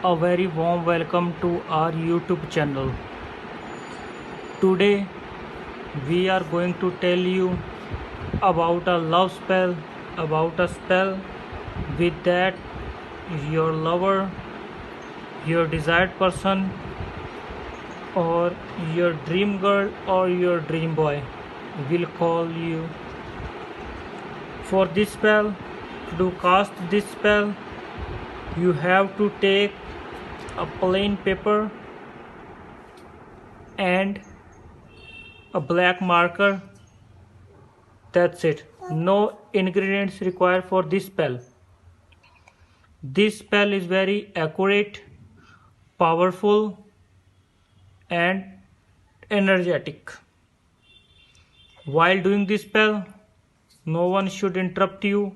A very warm welcome to our YouTube channel. Today we are going to tell you about a love spell, about a spell with that your lover, your desired person, or your dream girl or your dream boy will call you. For this spell, to cast this spell, you have to take a plain paper and a black marker. That's it. No ingredients required for this spell. This spell is very accurate, powerful, and energetic. While doing this spell, no one should interrupt you,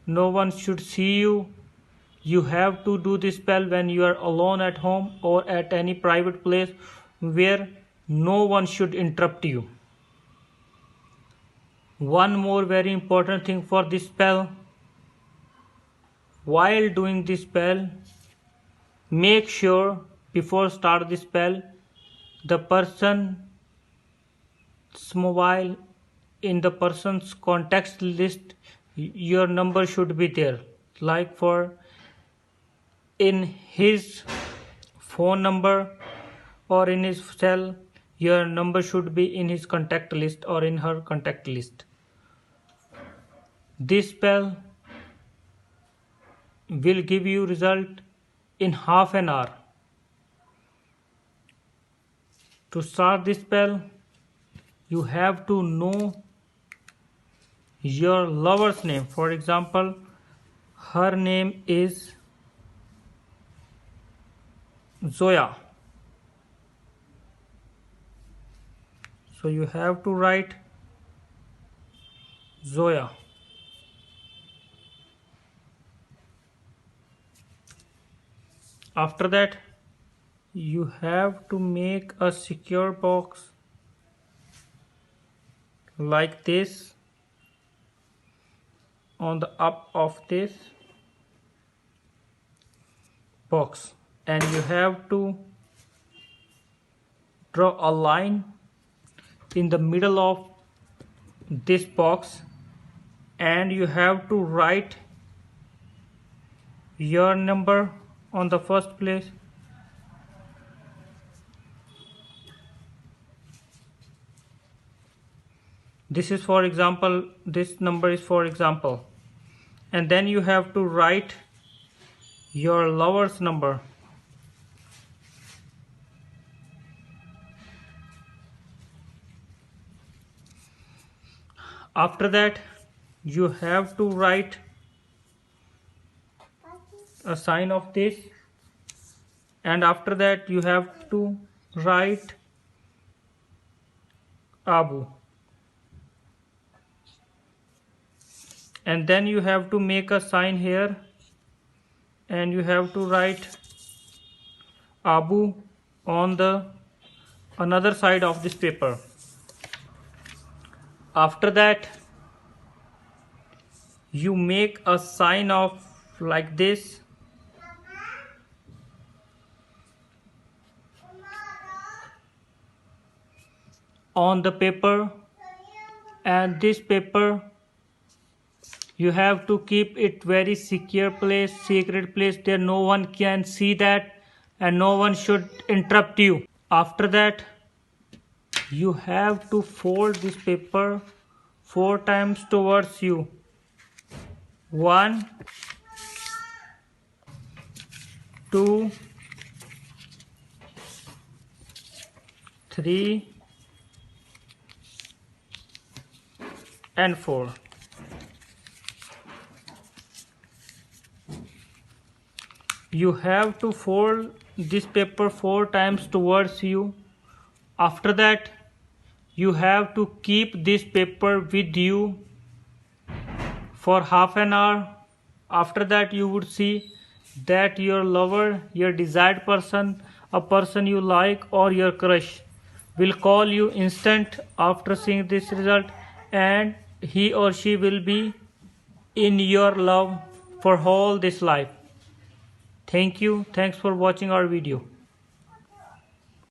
no one should see you. You have to do this spell when you are alone at home or at any private place where no one should interrupt you. One more very important thing for this spell. While doing this spell, make sure before start the spell, the person's mobile in the person's contact list, your number should be there. Like for in his phone number or in his cell, your number should be in his contact list or in her contact list. This spell will give you result in half an hour. To start this spell, you have to know your lover's name. For example, her name is Zoya. So you have to write Zoya. After that, you have to make a secure box like this on the up of this box, and you have to draw a line in the middle of this box, and you have to write your number on the first place. This is for example, this number is for example, and then you have to write your lover's number. After that, you have to write a sign of this, and after that you have to write Abu, and then you have to make a sign here and you have to write Abu on the another side of this paper. After that, you make a sign of like this, on the paper, and this paper you have to keep it very secure place, secret place, there no one can see that and no one should interrupt you. After that, you have to fold this paper 4 times towards you. 1, 2, 3, and 4. You have to fold this paper 4 times towards you. After that, you have to keep this paper with you for half an hour. After that, you would see that your lover, your desired person, a person you like or your crush will call you instant after seeing this result, and he or she will be in your love for all this life. Thank you. Thanks for watching our video.